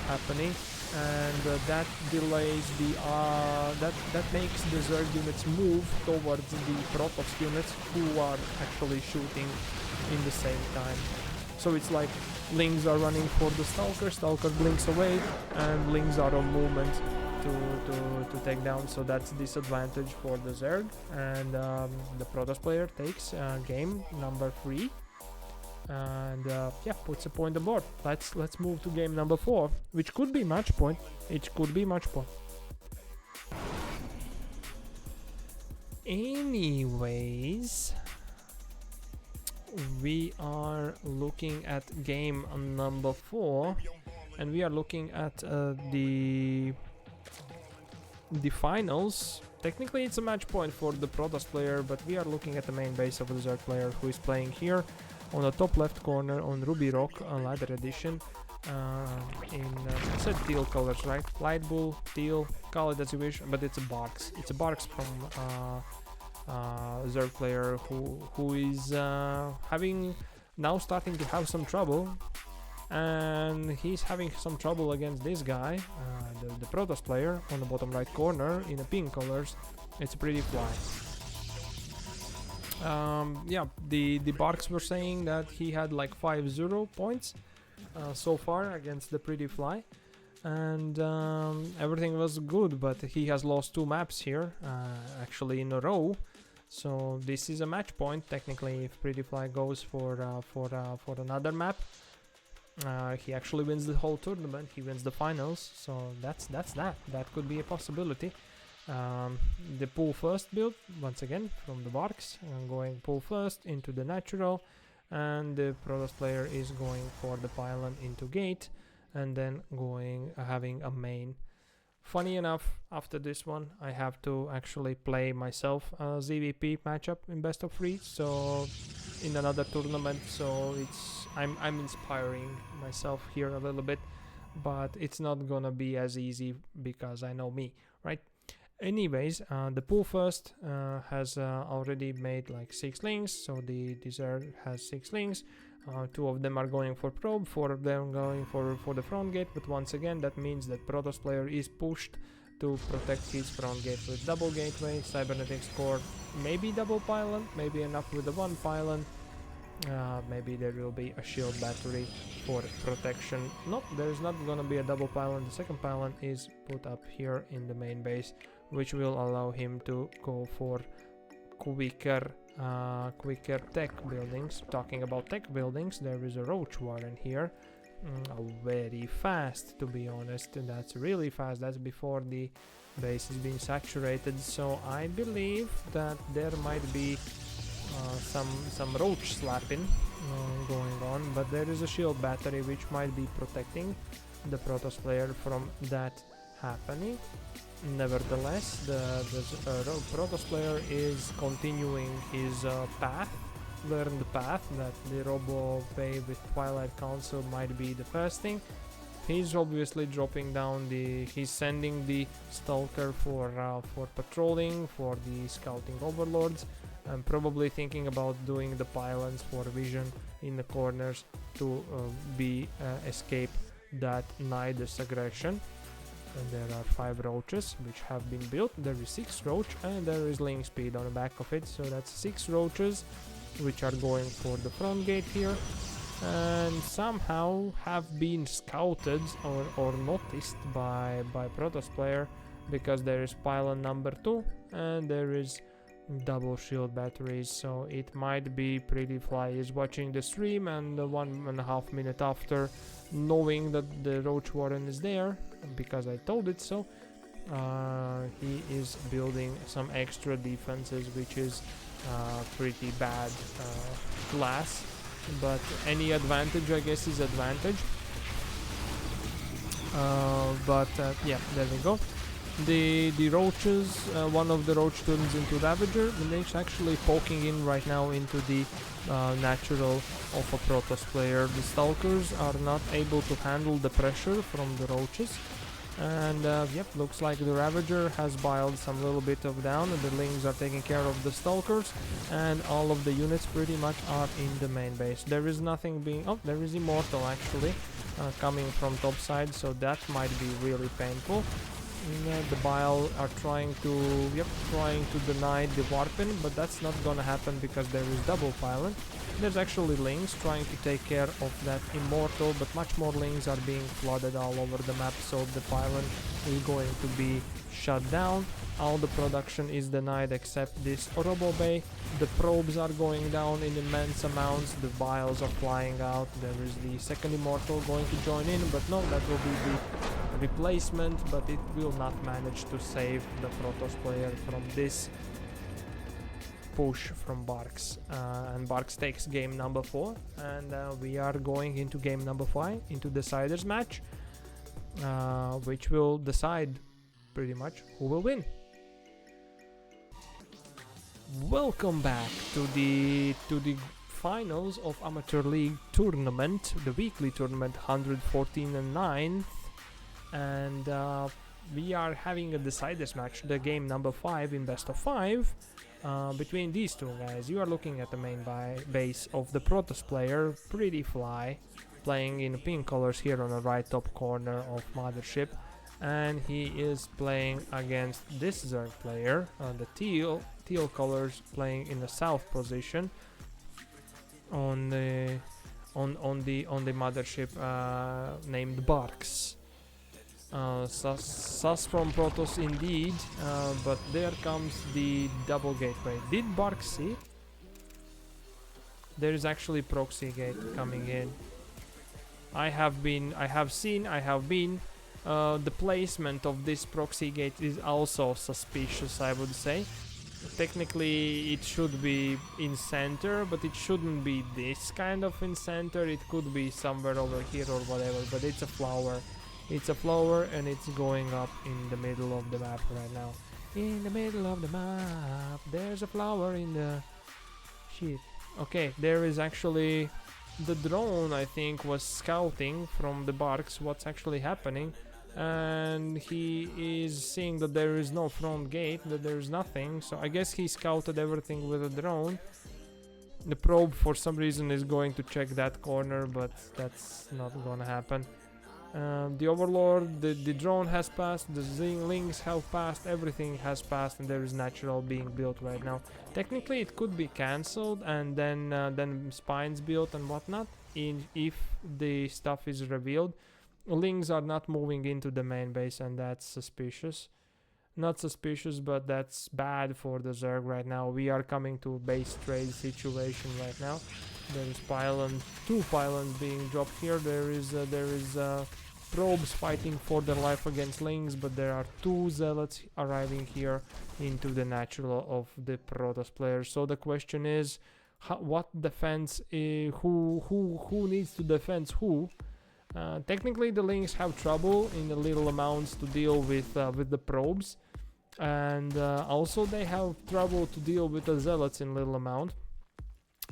happening. And that delays the that makes the Zerg units move towards the Protoss units who are actually shooting in the same time. So it's like lings are running for the stalker blinks away, and lings are on movement to take down. So that's disadvantage for the Zerg, and the Protoss player takes game number 3. And yeah, puts a point on board. Let's move to game number 4, which could be match point. It could be match point. Anyways, we are looking at game number 4, and we are looking at the finals. Technically, it's a match point for the Protoss player, but we are looking at the main base of the Zerg player, who is playing here on the top left corner on Ruby Rock Ladder Edition in I said teal colors, right? Light blue, teal, call it as you wish, but it's a Barks. It's a Barks from Zerg player who is starting to have some trouble, and he's having some trouble against this guy, the Protoss player on the bottom right corner in the pink colors. It's a Prettyfly. Yeah, the Barks were saying that he had like 5-0 points so far against the Prettyfly, and everything was good, but he has lost 2 maps here actually in a row. So this is a match point technically. If Prettyfly goes for another map, he actually wins the whole tournament. He wins the finals. So that could be a possibility. The pull first build once again from the Barks, going pull first into the natural, and the Protoss player is going for the pylon into gate, and then having a main. Funny enough, after this one I have to actually play myself a ZVP matchup in best of 3, so in another tournament. So I'm inspiring myself here a little bit, but it's not gonna be as easy because I know me, right? Anyways, the pull first has already made like 6 links, so the Zerg has 6 links. 2 of them are going for probe, 4 of them going for the front gate, but once again that means that Protoss player is pushed to protect his front gate with double gateway, cybernetics core, maybe double pylon, maybe enough with the 1 pylon. Maybe there will be a shield battery for protection. Nope, there's not gonna be a double pylon. The second pylon is put up here in the main base, which will allow him to go for quicker tech buildings. Talking about tech buildings, there is a roach warren here, very fast, to be honest. That's really fast. That's before the base is being saturated, so I believe that there might be some roach slapping going on, but there is a shield battery which might be protecting the Protoss player from that happening. Nevertheless, the Protoss player is continuing his path, learn the path that the Robo Bay with Twilight Council might be the first thing. He's obviously dropping down he's sending the Stalker for patrolling, for the scouting overlords. I'm probably thinking about doing the pylons for vision in the corners to escape that Nidus aggression. And there are 5 roaches which have been built. There is 6 roach, and there is link speed on the back of it, so that's 6 roaches which are going for the front gate here, and somehow have been scouted or noticed by Protoss player, because there is pylon number 2 and there is double shield batteries. So it might be Prettyfly is watching the stream, and 1.5 minutes after, knowing that the roach warren is there because I told it so, He is building some extra defenses, which is pretty bad class, but any advantage I guess is advantage. Yeah, there we go. The roaches, one of the roach turns into Ravager. The name's actually poking in right now into the natural of a Protoss player. The Stalkers are not able to handle the pressure from the roaches. And yep, looks like the Ravager has biled some little bit of down, and the Lings are taking care of the Stalkers, and all of the units pretty much are in the main base. There is nothing being... oh, there is Immortal actually coming from top side, so that might be really painful. The Bile are trying to deny the Warpin, but that's not gonna happen because there is double pylon. There's actually Lings trying to take care of that Immortal, but much more Lings are being flooded all over the map, so the pylon is going to be shut down. All the production is denied except this Robo Bay. The probes are going down in immense amounts, the Biles are flying out. There is the second Immortal going to join in, but no, that will be the replacement, but it will not manage to save the Protoss player from this push from Barks. And Barks takes game number 4, and we are going into game number 5, into Deciders match, which will decide pretty much who will win. Welcome back to the finals of Amateur League tournament, the weekly tournament 114 and 9th, and we are having a deciders match, the game number 5 in best of 5 between these two guys. You are looking at the main base of the Protoss player, Prettyfly, playing in pink colors here on the right top corner of Mothership, and he is playing against this Zerg player, the teal colors, playing in the south position on the Mothership, named Barks. Sus from Protoss indeed, but there comes the double gateway. Did Barks see? There is actually proxy gate coming in. I have been. The placement of this proxy gate is also suspicious, I would say. Technically it should be in center, but it shouldn't be this kind of in center. It could be somewhere over here or whatever, but it's a flower. It's a flower and it's going up in the middle of the map right now. In the middle of the map, there's a flower in the... shit. Okay, there is actually... the drone, I think, was scouting from the Barks what's actually happening. And he is seeing that there is no front gate, that there is nothing. So I guess he scouted everything with a drone. The probe for some reason is going to check that corner, but that's not gonna happen. The Overlord, the drone has passed, the Lings have passed, everything has passed, and there is natural being built right now. Technically it could be cancelled and then spines built and whatnot if the stuff is revealed. Lings are not moving into the main base, and that's suspicious. Not suspicious, but that's bad for the Zerg right now. We are coming to a base trade situation right now. There is two pylons being dropped here. There is probes fighting for their life against Lings, but there are two zealots arriving here into the natural of the Protoss players. So the question is, what defense? Who needs to defend who? Technically the Lings have trouble in the little amounts to deal with the probes, and also they have trouble to deal with the zealots in little amount.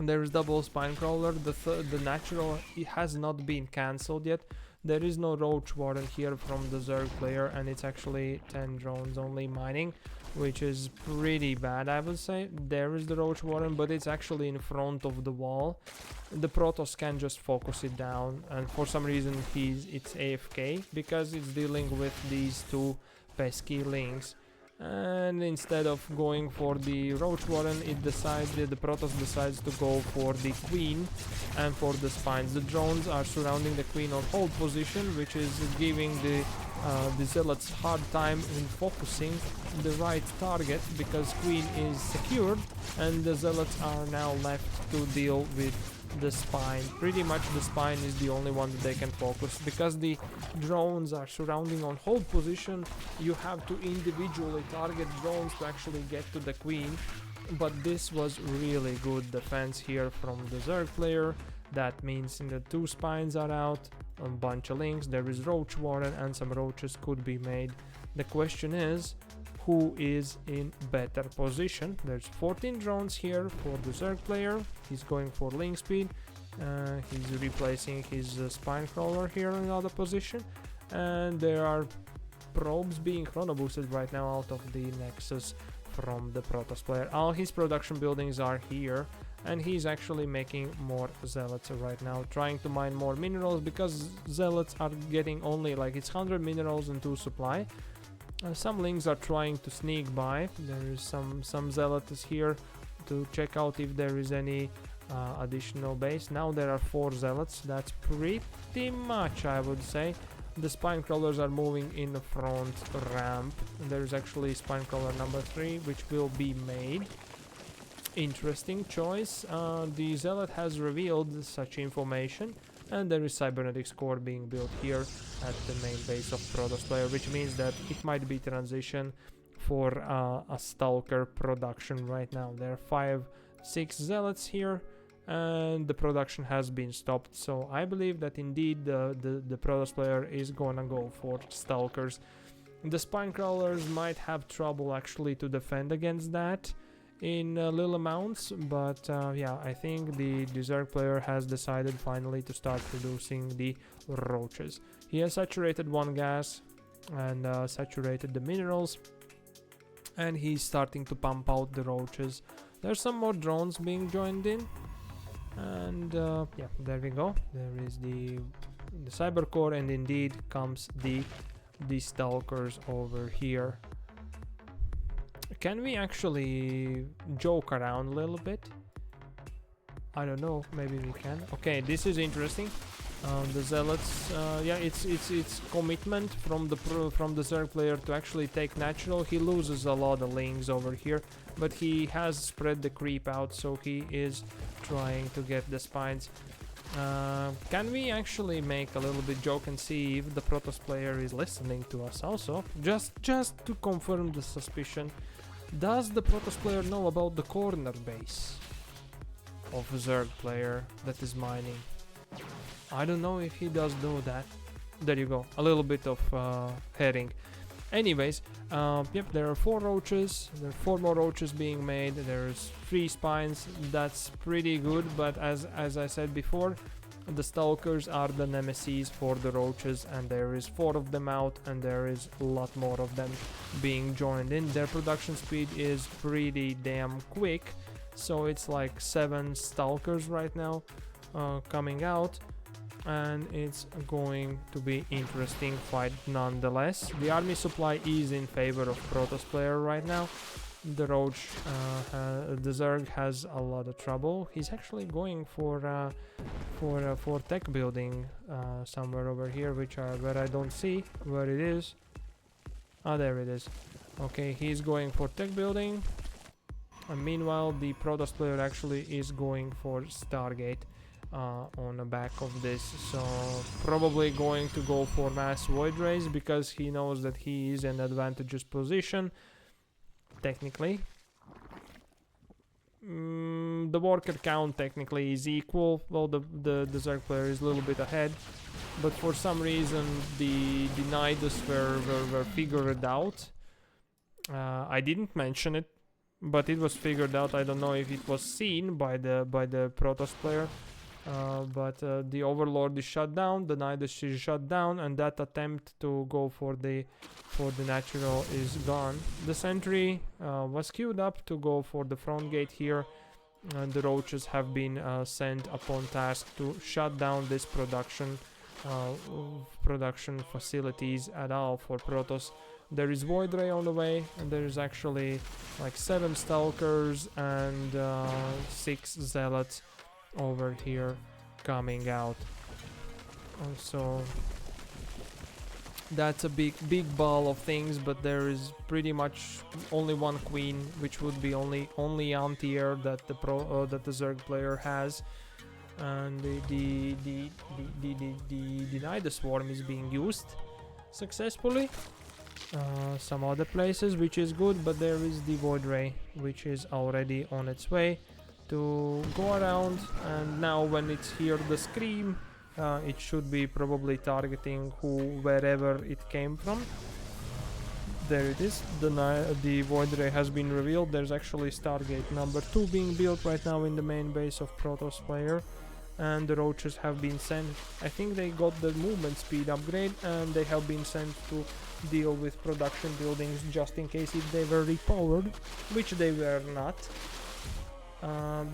There is double spinecrawler. The natural, it has not been cancelled yet. There is no roach warden here from the Zerg player, and it's actually 10 drones only mining, which is pretty bad, I would say. There is the roach warden, but it's actually in front of the wall. The Protoss can just focus it down, and for some reason it's AFK because it's dealing with these two pesky Lings. And instead of going for the roach warden, the Protoss decides to go for the queen and for the spines. The drones are surrounding the queen on hold position, which is giving the zealots hard time in focusing the right target, because queen is secured and the zealots are now left to deal with the spine. Pretty much the spine is the only one that they can focus, because the drones are surrounding on hold position. You have to individually target drones to actually get to the queen. But this was really good defense here from the Zerg player. That means the 2 spines are out, a bunch of links, there is roach warren, and some roaches could be made. The question is, who is in better position? There's 14 drones here for the Zerg player. He's going for link speed. He's replacing his spine crawler here in another position. And there are probes being chrono boosted right now out of the Nexus from the Protoss player. All his production buildings are here, and he's actually making more zealots right now, trying to mine more minerals, because zealots are getting only like it's 100 minerals and 2 supply. Some links are trying to sneak by. There is some zealots here to check out if there is any additional base. Now there are 4 zealots. That's pretty much, I would say. The spine crawlers are moving in the front ramp. There's actually spine crawler number 3, which will be made. Interesting choice. The zealot has revealed such information, and there is cybernetics core being built here at the main base of Protoss player, which means that it might be transition for a stalker production right now. There are 5-6 zealots here, and the production has been stopped. So I believe that indeed the Protoss player is gonna go for stalkers. The spine crawlers might have trouble actually to defend against that in little amounts, but yeah, I think the Zerg player has decided finally to start producing the roaches. He has saturated 1 gas and saturated the minerals, and he's starting to pump out the roaches. There's some more drones being joined in, and yeah, there we go. There is the cyber core, and indeed comes the stalkers over here. Can we actually joke around a little bit? I don't know, maybe we can. Okay, this is interesting. The zealots, yeah, it's commitment from the Zerg player to actually take natural. He loses a lot of links over here, but he has spread the creep out, so he is trying to get the spines. Can we actually make a little bit joke and see if the Protoss player is listening to us also? Just to confirm the suspicion. Does the Protoss player know about the corner base of a Zerg player that is mining? I don't know if he does know that. There you go, a little bit of herring. Anyways, yep, there are 4 roaches. There are 4 more roaches being made. There's 3 spines. That's pretty good, but as I said before, the stalkers are the nemesis for the roaches, and there is 4 of them out, and there is a lot more of them being joined in. Their production speed is pretty damn quick, so it's like 7 stalkers right now coming out, and it's going to be interesting fight nonetheless. The army supply is in favor of Protoss player right now. The roach, the Zerg has a lot of trouble. He's actually going for tech building somewhere over here, where I don't see where it is. Ah, there it is. Okay, he's going for tech building, and meanwhile the Protoss player actually is going for Stargate on the back of this. So probably going to go for mass void rays, because he knows that he is in advantageous position. Technically, the worker count technically is equal. Well, the Zerg player is a little bit ahead, but for some reason the Nidus were figured out. I didn't mention it, but it was figured out. I don't know if it was seen by the Protoss player, but the Overlord is shut down, the Nidus is shut down, and that attempt to go for the natural is gone. The sentry was queued up to go for the front gate here, and the roaches have been sent upon task to shut down this production facilities at all for Protoss. There is Void Ray on the way, and there is actually like 7 Stalkers and 6 Zealots over here coming out. So that's a big ball of things, but there is pretty much only 1 queen, which would be only anti-air that the Zerg player has. and the Deny the Swarm is being used successfully. Some other places, which is good, but there is the Void Ray, which is already on its way to go around, and now when it's here the Scream, it should be probably targeting wherever it came from. There it is, the Void Ray has been revealed. There's actually Stargate number 2 being built right now in the main base of Protoss player, and the roaches have been sent. I think they got the movement speed upgrade, and they have been sent to deal with production buildings just in case if they were repowered, which they were not.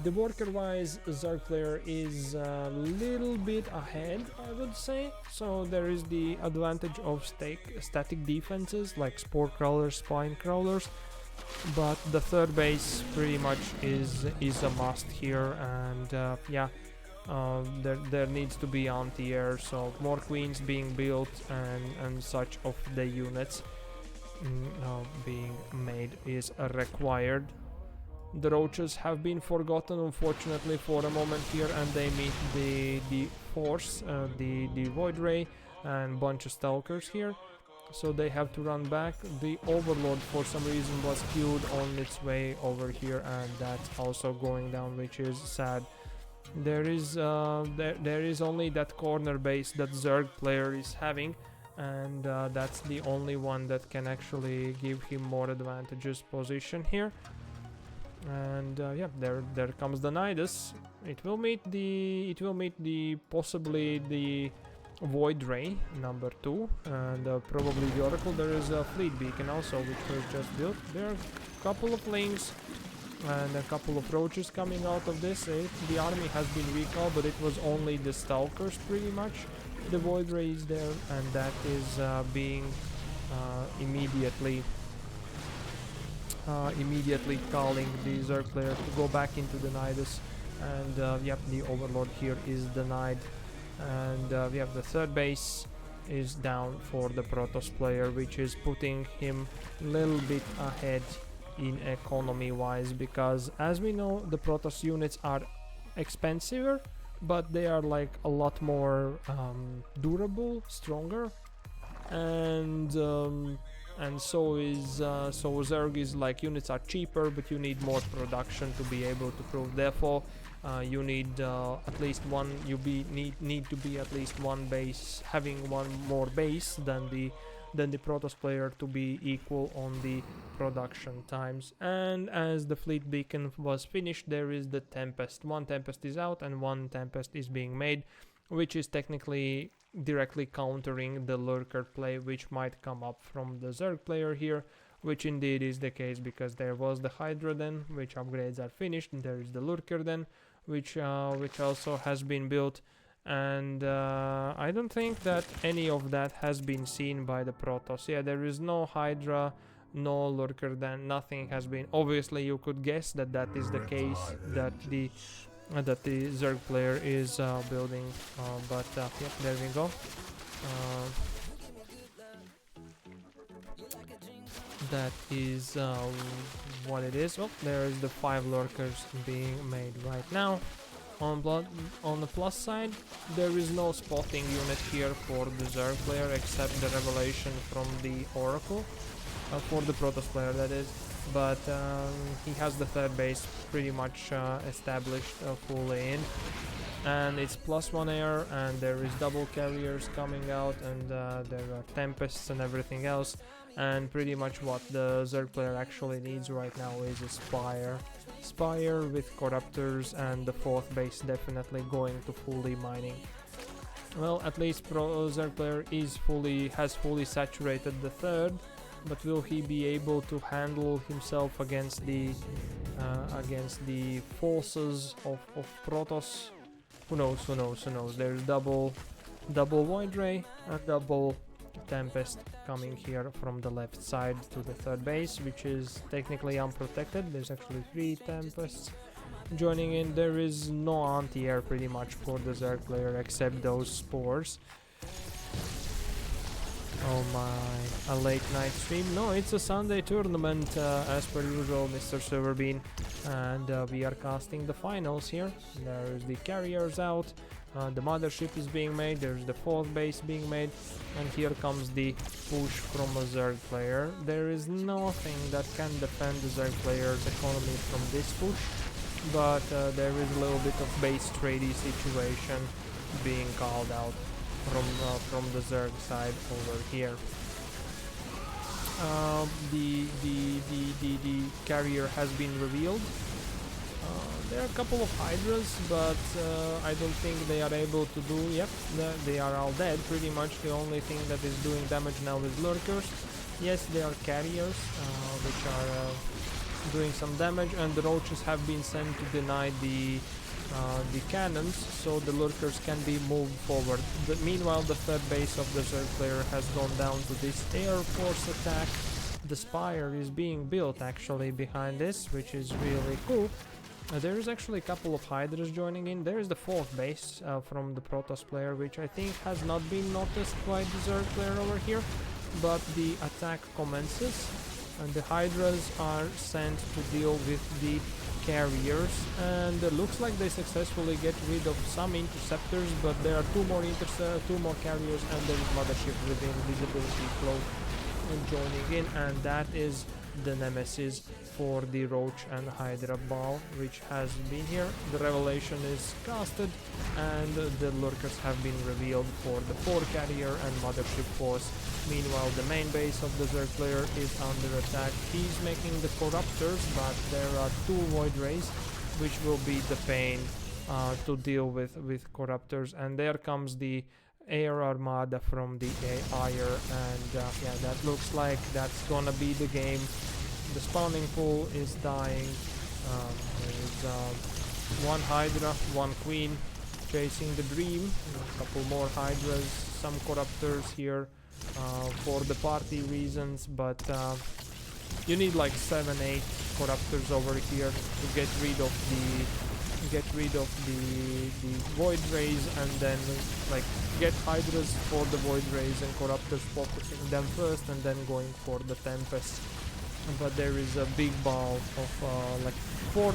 The worker-wise, Zerg player is a little bit ahead, I would say. So there is the advantage of static defenses like Spore Crawlers, Spine Crawlers, but the third base pretty much is a must here, and yeah. There needs to be anti-air, so more queens being built and such of the units being made is required. The roaches have been forgotten, unfortunately, for a moment here, and they meet the force, the Void Ray, and bunch of stalkers here. So they have to run back. The Overlord for some reason was killed on its way over here, and that's also going down, which is sad. There is only that corner base that Zerg player is having, and that's the only one that can actually give him more advantageous position here. And yeah, there comes the Nidus. It will meet the possibly the Void Ray number 2, and probably the Oracle. There is a Fleet Beacon also, which was just built. There are a couple of links and a couple of roaches coming out of this. The army has been recalled, but it was only the stalkers pretty much. The Void Ray is there, and that is being immediately calling the Zerg player to go back into the Nidus, and yep, the Overlord here is denied, and we have the third base is down for the Protoss player, which is putting him a little bit ahead in economy wise, because as we know, the Protoss units are expensive, but they are like a lot more durable, stronger, and so Zerg is like, units are cheaper, but you need more production to be able to prove. Therefore you need at least one, need to be at least one base, having one more base than the Protoss player to be equal on the production times. And as the Fleet Beacon was finished, there is the Tempest. One Tempest is out and one Tempest is being made, which is technically directly countering the Lurker play which might come up from the Zerg player here, which indeed is the case, because there was the Hydra then, which upgrades are finished, and there is the Lurker then, which also has been built. And I don't think that any of that has been seen by the Protoss. Yeah, there is no Hydra, no Lurker, then nothing has been. Obviously you could guess that that is the case, that the Zerg player is building, but yeah, there we go. That is what it is. Oh, there is the 5 Lurkers being made right now. On the plus side, there is no spotting unit here for the Zerg player except the Revelation from the Oracle, for the Protoss player that is, but he has the third base pretty much established fully in, and it's +1 air, and there is double carriers coming out, and there are Tempests and everything else, and pretty much what the Zerg player actually needs right now is a Spire with Corruptors, and the 4th base definitely going to fully mining. Well, at least Zerg player has fully saturated the 3rd, but will he be able to handle himself against the forces of Protoss? Who knows? There's double Void Ray and double Tempest coming here from the left side to the 3rd base, which is technically unprotected. There's actually 3 Tempests joining in. There is no anti-air pretty much for the Zerg player except those spores. Oh my, a late night stream? No, it's a Sunday tournament as per usual, Mr. Silverbean. And we are casting the finals here. There's the carriers out, the mothership is being made, there's the fourth base being made, and here comes the push from a Zerg player. There is nothing that can defend the Zerg player's economy from this push, but there is a little bit of base trady situation being called out from the Zerg side over here. The carrier has been revealed. There are a couple of Hydras, but I don't think they are able to do... Yep, they are all dead. Pretty much the only thing that is doing damage now is Lurkers. Yes, they are carriers, which are doing some damage, and the Roaches have been sent to deny the cannons, so the Lurkers can be moved forward. Meanwhile, the third base of the Zerg player has gone down to this Air Force attack. The Spire is being built actually behind this, which is really cool. There is actually a couple of Hydras joining in. There is the fourth base from the Protoss player, which I think has not been noticed by the Zerg player over here, but the attack commences and the Hydras are sent to deal with the carriers, and it looks like they successfully get rid of some interceptors, but there are two more carriers, and there is mothership within visibility cloak and joining in, and that is the nemesis for the Roach and Hydra ball, which has been here. The revelation is casted, and the Lurkers have been revealed for the 4 carrier and mothership force. Meanwhile, the main base of the Zerg player is under attack. He's making the Corruptors, but there are 2 Void Rays, which will be the pain to deal with Corruptors. And there comes the Air Armada from the Air, and yeah, that looks like that's gonna be the game. The spawning pool is dying. There is 1 Hydra, 1 Queen chasing the Dream, a couple more Hydras, some Corruptors here for the party reasons, but you need like 7-8 Corruptors over here to get rid of the Void Rays, and then like get Hydras for the Void Rays and Corruptors, focusing them first and then going for the Tempest. But there is a big ball of like 4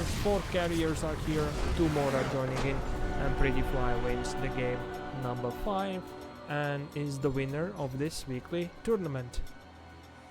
carriers are here, 2 more are joining in, and Prettyfly wins the game number 5 and is the winner of this weekly tournament.